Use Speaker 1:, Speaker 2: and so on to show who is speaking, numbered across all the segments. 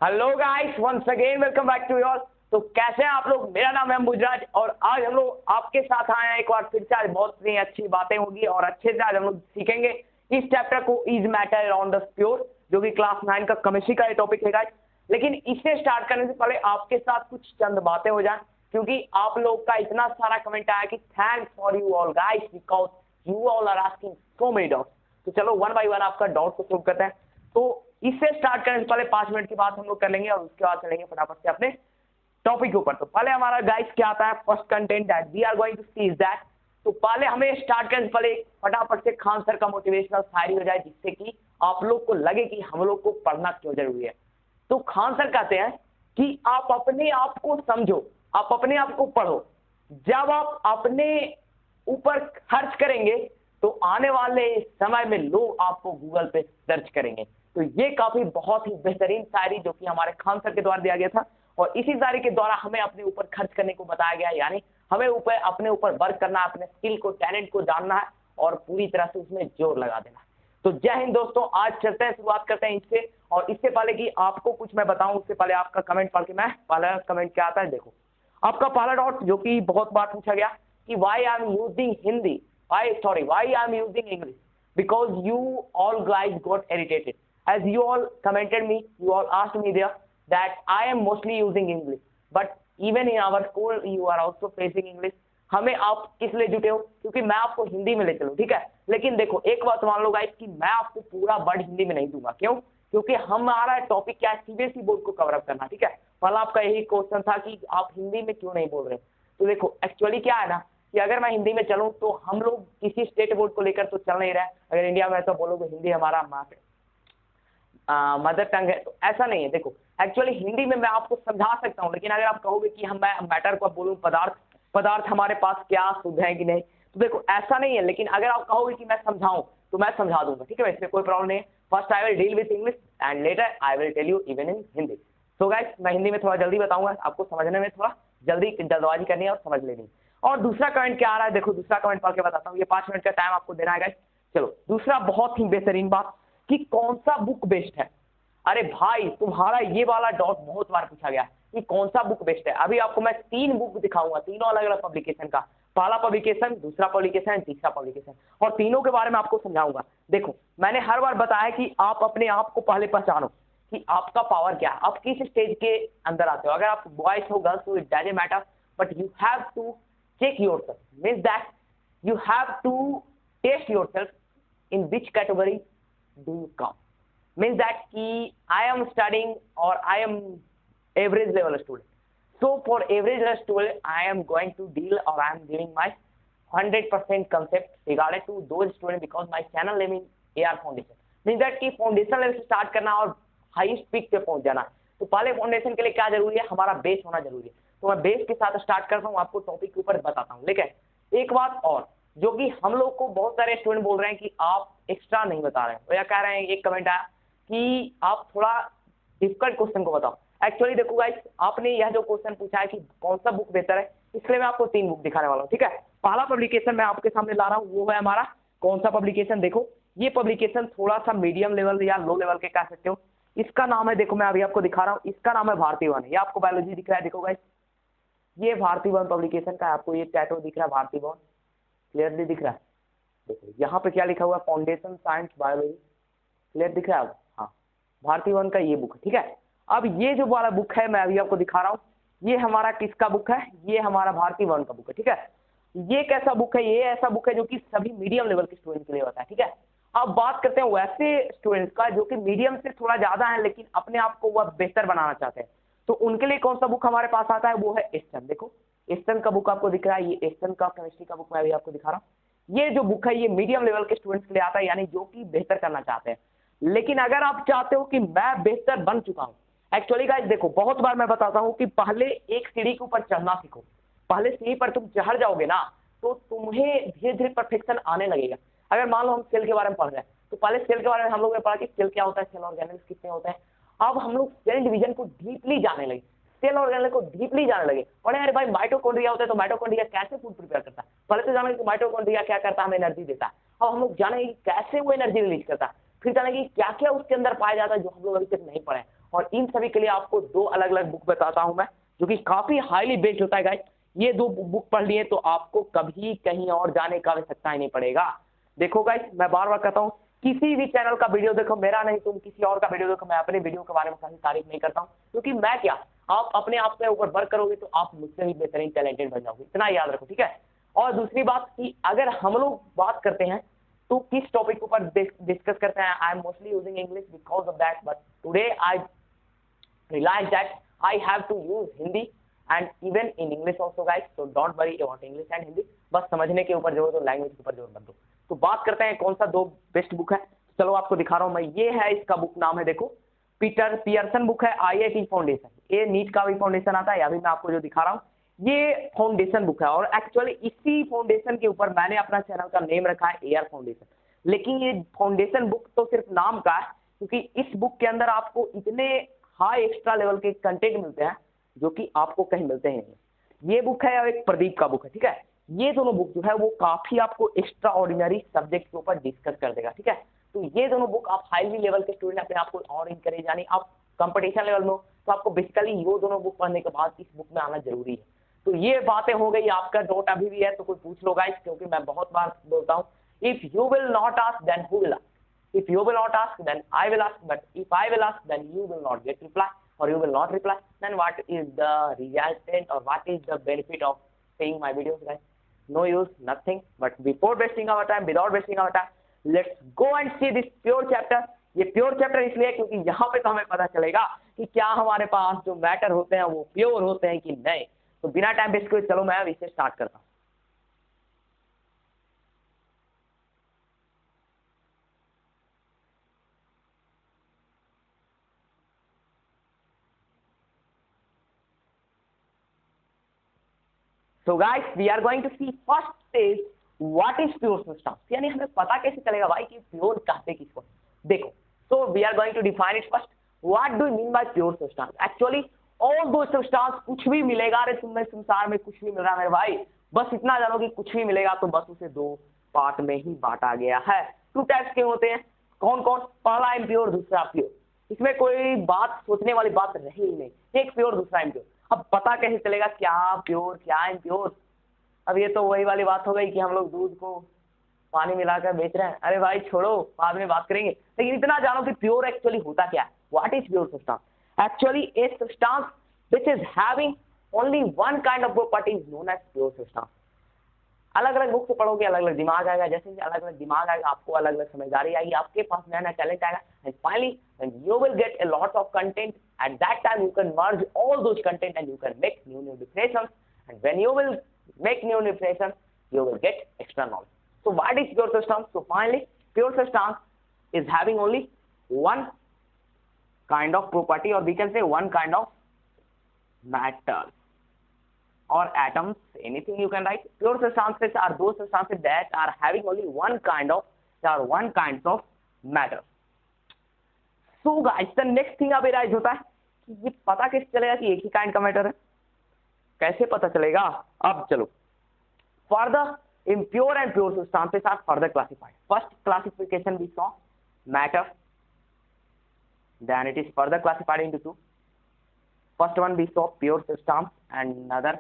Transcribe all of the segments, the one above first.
Speaker 1: Hello guys, once again welcome back to your. तो कैसे हैं आप लोग? मेरा नाम है मुजराज और आज हम लोग आपके साथ आए हैं एक बार फिर से। आज बहुत सी अच्छी बातें होगी और अच्छे से आज हम लोग सीखेंगे इस चैप्टर को, is matter around the pure, जो कि क्लास 9 का केमिस्ट्री का टॉपिक है गाइस। लेकिन इसे स्टार्ट करने से पहले आपके साथ कुछ चंद बातें हो जाए, क्योंकि आप लोग का इतना सारा कमेंट आया कि thanks for you all guys because you all are asking so many doubts. तो चलो वन बाय वन आपका डाउट को सोल्व करते हैं। तो इससे स्टार्ट करने से पहले 5 मिनट की बात हम लोग कर लेंगे और उसके बाद चलेंगे फटाफट से अपने टॉपिक के ऊपर। तो पहले हमारा गाइस क्या आता है, first content that we are going to see is that. तो पहले हमें स्टार्ट करने से पहले फटाफट से खान सर का मोटिवेशनल शायरी हो जाए, जिससे कि आप लोग को लगे कि हम लोग को पढ़ना क्यों जरूरी है। तो खान सर कहते हैं कि आप अपने आप को समझो, आप अपने आप को पढ़ो। जब आप अपने ऊपर खर्च करेंगे तो आने वाले समय में लोग आपको गूगल पे सर्च करेंगे। तो ये काफी बहुत ही बेहतरीन शायरी जो कि हमारे खान सर के द्वारा दिया गया था, और इसी शायरी के द्वारा हमें अपने ऊपर खर्च करने को बताया गया, यानी हमें अपने ऊपर वर्क करना है, अपने स्किल को, टैलेंट को जानना है और पूरी तरह से उसमें जोर लगा देना है। तो जय हिंद दोस्तों, आज चलते हैं, शुरुआत करते हैं इससे। और इससे पहले कि आपको कुछ मैं बताऊं, उससे पहले आपका कमेंट पढ़ के मैं पहला कमेंट क्या आता है देखो। आपका पहला डाउट जो कि बहुत बार पूछा गया कि why I am using Hindi, why I am using English, because you all guys got irritated as you all commented me, you all asked me there that I am mostly using English, but even in our school you are also facing English। हमें आप किस लिए जुटे हो? क्योंकि मैं आपको हिंदी में ले चलूं, ठीक है। लेकिन देखो एक बात मान लो गाइस कि मैं आपको पूरा वर्ड हिंदी में नहीं दूंगा। क्यों? क्योंकि हमारा टॉपिक क्या है, सीबीएसई बोर्ड को कवर अप करना, ठीक है। पहला आपका यही क्वेश्चन था कि आप हिंदी में क्यों नहीं बोल रहे। तो देखो एक्चुअली क्या है ना कि अगर मैं हिंदी में चलूं तो हम लोग किसी स्टेट बोर्ड को लेकर तो चल नहीं रहे। अगर इंडिया में तो बोलोगे हिंदी हमारा मदर टंग है, तो ऐसा नहीं है। देखो एक्चुअली हिंदी में मैं आपको समझा सकता हूं, लेकिन अगर आप कहोगे कि हम मैं मैटर को बोलूं, पदार्थ हमारे पास क्या शुद्ध है कि नहीं, तो देखो ऐसा नहीं है। लेकिन अगर आप कहोगे कि मैं समझाऊं तो मैं समझा दूंगा, ठीक है, इसमें कोई प्रॉब्लम नहीं है। First I will deal with English and later I will tell you even in Hindi. So guys मैं हिंदी में थोड़ा जल्दी बताऊंगा, आपको समझने में थोड़ा जल्दबाजी करनी है और समझ लेनी है। और दूसरा कमेंट क्या आ रहा है देखो, दूसरा कमेंट पढ़ के बताता हूँ। ये 5 मिनट का टाइम आपको देना है गाइस। चलो दूसरा बहुत ही बेहतरीन बात कि कौन सा बुक बेस्ट है। अरे भाई तुम्हारा ये वाला डाउट बहुत बार पूछा गया कि कौन सा बुक बेस्ट है। अभी आपको मैं 3 बुक दिखाऊंगा, तीनों अलग अलग पब्लिकेशन का, पहला पब्लिकेशन, दूसरा पब्लिकेशन, तीसरा पब्लिकेशन, और तीनों के बारे में आपको समझाऊंगा। देखो मैंने हर बार बताया कि आप अपने आप को पहले पहचानो कि आपका पावर क्या है, आप किस स्टेज के अंदर आते हो। अगर आप बॉयज हो, गर्ल्स हो, it doesn't matter, but you have to check yourself, means that you have to test yourself in which category do you come, means that ki I am studying or I am average level student, so for average level student I am going to deal or I am giving my 100% concept regarding to those students because my channel name is AR Foundation, means that ki foundation level से start करना और highest peak पे पहुंच जाना। तो पहले foundation के लिए क्या जरूरी है, हमारा बेस होना जरूरी है। तो मैं बेस के साथ स्टार्ट करता हूं, आपको टॉपिक के ऊपर बताता हूं। लेकिन एक बात और जो कि हम लोग को बहुत सारे स्टूडेंट बोल रहे हैं कि आप एक्स्ट्रा नहीं बता रहे हैं, तो या कह रहे हैं, एक कमेंट आया कि आप थोड़ा डिफिकल्ट क्वेश्चन को बताओ। एक्चुअली देखो गाइस, आपने यह जो क्वेश्चन पूछा है कि कौन सा बुक बेहतर है, इसलिए मैं आपको 3 बुक दिखाने वाला हूँ, ठीक है। पहला पब्लिकेशन मैं आपके सामने ला रहा हूँ, वो है हमारा कौन सा पब्लिकेशन। देखो ये पब्लिकेशन थोड़ा सा मीडियम लेवल या लो लेवल के कह सकते हो। इसका नाम है, देखो मैं अभी आपको दिखा रहा हूँ, इसका नाम है भारती वन। ये आपको बायोलॉजी दिख रहा है, देखो गाइस ये भारती वन पब्लिकेशन का, आपको ये टैटो दिख रहा है भारती वन, क्लियरली दिख रहा है। देखो यहाँ पे क्या लिखा हुआ है, फाउंडेशन साइंस बायोलॉजी, क्लियर दिख रहा है। हाँ भारती वन का ये बुक है, ठीक है। अब ये जो वाला बुक है मैं अभी आपको दिखा रहा हूँ, ये हमारा किसका बुक है, ये हमारा भारती वन का बुक है, ठीक है। ये कैसा बुक है, ये ऐसा बुक है जो कि सभी मीडियम लेवल के स्टूडेंट के लिए होता है, ठीक है। अब बात करते हैं वैसे स्टूडेंट्स का जो कि मीडियम से थोड़ा ज्यादा है लेकिन अपने आप को वह बेहतर बनाना चाहते हैं, तो उनके लिए कौन सा बुक हमारे पास आता है, वो है एस्टन। देखो एस्टन का बुक आपको दिख रहा है, ये एस्टन का केमिस्ट्री का बुक मैं अभी आपको दिखा रहा हूँ। ये जो बुक है ये मीडियम लेवल के स्टूडेंट्स के लिए आता है, यानी जो कि बेहतर करना चाहते हैं। लेकिन अगर आप चाहते हो कि मैं बेहतर बन चुका हूँ, एक्चुअली गाइस देखो बहुत बार मैं बताता हूँ कि पहले एक सीढ़ी के ऊपर चढ़ना सीखो। पहले सीढ़ी पर तुम चढ़ जाओगे ना तो तुम्हें धीरे धीरे परफेक्शन आने लगेगा। अगर मान लो हम सेल के बारे में पढ़ रहे हैं, तो पहले सेल के बारे में हम लोगों ने पढ़ा कि सेल क्या होता है, सेल ऑर्गेनेल्स कितने होते हैं। अब हम लोग सेल डिवीजन को डीपली जानने लगे, सेल ऑर्गेनेल को डीपली जानने लगे। और अरे भाई माइटोकॉन्ड्रिया होता है, तो माइटोकॉन्ड्रिया कैसे फूड प्रिपेयर करता है, पहले तो जानेंगे कि माइटोकॉन्ड्रिया क्या करता है, हमें एनर्जी देता है। अब हम लोग जानेंगे कि कैसे वो एनर्जी रिलीज करता है, फिर जानेंगे कि क्या क्या उसके अंदर पाया जाता है जो हम लोग अभी तक नहीं पढ़े। और इन सभी के लिए आपको 2 अलग अलग बुक बताता हूं मैं, जो कि काफी हाईली बेस्ड होता है गाइस। ये 2 बुक पढ़ लिए तो आपको कभी कहीं और जाने का आवश्यकता ही नहीं पड़ेगा। देखो गाइस, मैं बार बार कहता हूँ, किसी भी चैनल का वीडियो देखो, मेरा नहीं तुम किसी और का वीडियो देखो, मैं अपने वीडियो के बारे में कभी तारीफ नहीं करता हूँ, क्योंकि मैं क्या, आप अपने आप के ऊपर वर्क करोगे तो आप मुझसे भी बेहतरीन टैलेंटेड बन जाओगे, इतना याद रखो, ठीक है। और दूसरी बात कि अगर हम लोग बात करते हैं तो किस टॉपिक के ऊपर डिस्कस करते हैं, I am mostly using English because of that, but today I realize that I have to use Hindi and even in English also guys, so don't worry about English and Hindi, बस समझने के ऊपर जोर दो, language के ऊपर जोर मत दो। तो बात करते हैं कौन सा 2 बेस्ट बुक है, चलो आपको दिखा रहा हूं मैं। ये है, इसका बुक नाम है, देखो, पीटर पियर्सन बुक है, IIT फाउंडेशन। ये नीट का भी फाउंडेशन आता है, अभी मैं आपको जो दिखा रहा हूँ ये फाउंडेशन बुक है, और एक्चुअली इसी फाउंडेशन के ऊपर मैंने अपना चैनल का नेम रखा है AR फाउंडेशन। लेकिन ये फाउंडेशन बुक तो सिर्फ नाम का है, क्योंकि इस बुक के अंदर आपको इतने हाई एक्स्ट्रा लेवल के कंटेंट मिलते हैं जो कि आपको कहीं मिलते ही नहीं। ये बुक है और एक प्रदीप का बुक है, ठीक है। ये दोनों बुक जो है वो काफी आपको एक्स्ट्रा ऑर्डिनरी सब्जेक्ट के ऊपर डिस्कस कर देगा, ठीक है। तो ये दोनों बुक आप हाईली लेवल के स्टूडेंट अपने आपको और इंकरेज, यानी आप कंपटीशन लेवल में हो तो आपको बेसिकली ये दोनों बुक पढ़ने के बाद इस बुक में आना जरूरी है। तो ये बातें हो गई, आपका डाउट अभी भी है तो कोई पूछ लो गाइस, क्योंकि मैं बहुत बार बोलता हूँ, if you will not ask then who will ask, if you will not ask then I will ask, but if I will ask then you will not get reply, or you will not reply, then what is the resultant or what is the benefit of seeing my videos guys? No use, nothing. But before wasting our time, without wasting our time, let's go and see this pure chapter. ये pure chapter इसलिए क्योंकि यहाँ पे तो हमें पता चलेगा कि क्या हमारे पास जो मैटर होते हैं वो प्योर होते हैं कि नहीं। तो बिना टाइम वेस्ट किए चलो मैं अब इसे स्टार्ट करता हूँ। So guys, we are going to see first is what is pure substance, यानी हमें पता कैसे चलेगा भाई कि प्योर कहते किसको। देखो, so we are going to define it first. What do you mean by pure substance? Actually, all those substance, कुछ भी मिलेगा, अरे तुम्हें संसार में कुछ भी मिल रहा है मेरे भाई, बस इतना जानो कि कुछ भी मिलेगा तो बस उसे 2 पार्ट में ही बांटा गया है। 2 टाइप्स के होते हैं, कौन कौन? पहला इम्प्योर, दूसरा प्योर। इसमें कोई बात सोचने वाली बात रही ही नहीं, एक प्योर दूसरा इम्प्योर। अब पता कैसे चलेगा क्या प्योर क्या इम्प्योर? अब ये तो वही वाली बात हो गई कि हम लोग दूध को पानी मिलाकर बेच रहे हैं। अरे भाई छोड़ो, बाद में बात करेंगे, लेकिन इतना जानो कि प्योर एक्चुअली होता क्या है। What is pure substance? Actually a substance which is having only one kind of property is known as pure substance. अलग अलग बुक से पढ़ोगे अलग अलग दिमाग आएगा, जैसे अलग अलग दिमाग आएगा आपको अलग अलग समझदारी आएगी, आपके पास नया नया टैलेंट आएगा, and finally you will get a lot of content. At that time you can merge all those content and you can make new definitions, and when you will make new definitions you will get extra knowledge. So what is pure substance? So finally pure substance is having only one kind of property, or we can say one kind of matter or atoms, anything you can write. Pure substances are those substances that are having only one kind of matter. So guys, the next thing अब rise होता है कि ये पता कैसे चलेगा कि एक ही काइंड का मैटर है, कैसे पता चलेगा? अब चलो, further impure and pure substances are further classified. First classification we saw matter, then it is further classified into 2. First one we saw pure substance and another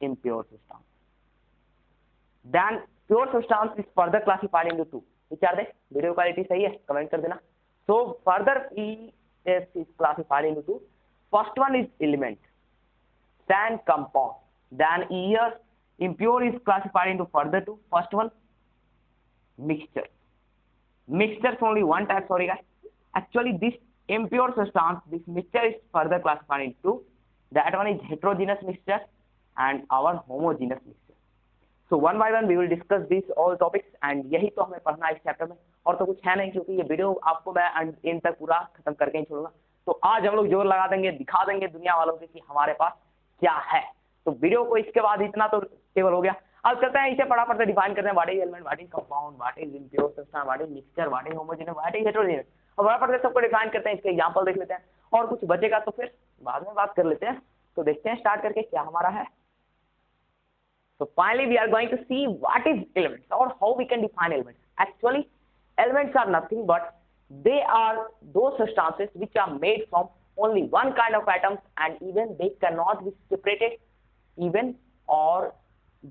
Speaker 1: impure substance. Then pure substance is further classified into 2. which are they? Video quality सही है? Comment कर देना। So further is classified into 2. First one is element, then compound, then here impure is classified into further 2. First one mixture. Mixture is only one type, sorry guys. Actually this impure substance, this mixture is further classified into 2. That one is heterogeneous mixture and our homogeneous mixture. So one by one we will discuss these all topics, and यही तो हमें पढ़ना है इस chapter में, और तो कुछ है नहीं, क्योंकि ये वीडियो आपको मैं इन तक पूरा खत्म करके ही छोड़ूंगा। तो आज हम लोग जोर लगा देंगे, दिखा देंगे दुनिया वालों से कि हमारे पास क्या है। तो वीडियो को इसके बाद इतना तो टेबल हो गया। अब चलते हैं इसे फटाफट से डिफाइन करते हैं, what is element, what is compound, what is impure substance, what is mixture, what is homogeneous, what is heterogeneous. अब फटाफट से सबको डिफाइन करते हैं, इसके एग्जांपल देख लेते हैं, और कुछ बचेगा तो फिर बाद में बात कर लेते हैं। तो देखते हैं स्टार्ट करके क्या हमारा है। So finally we are going to see what is elements or how we can define elements. Actually elements are nothing but they are those substances which are made from only one kind of atoms and even they cannot be separated even or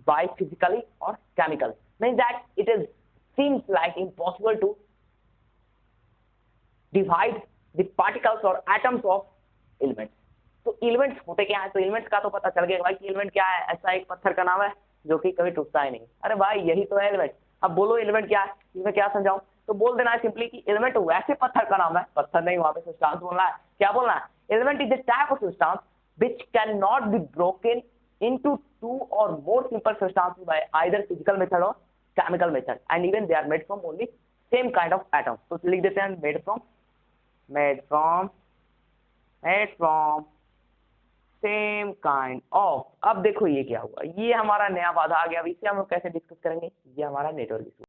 Speaker 1: by physically or chemical. Means that it is seems like impossible to divide the particles or atoms of elements. तो elements होते क्या है? तो elements का तो पता चल गया भाई कि एलिमेंट क्या है, ऐसा एक पत्थर का नाम है जो कि कभी टूटता ही नहीं। अरे भाई यही तो है एलिमेंट। अब बोलो एलिमेंट क्या है, इसमें क्या समझाऊं? तो बोल देना है सिंपली कि एलिमेंट वैसे पत्थर का नाम है, पत्थर नहीं, वहां पे सब्सटेंस बोलना है। क्या बोलना है? Element is the type of substance which can not be broken into two or more simple substances by either physical method or chemical method and even they are made from only same kind of atoms. तो लिख देते हैं made from same kind of. अब देखो ये क्या हुआ, ये हमारा नया वादा आ गया। अब इसे हम लोग कैसे डिस्कस करेंगे? ये हमारा नेटवर्क इशू।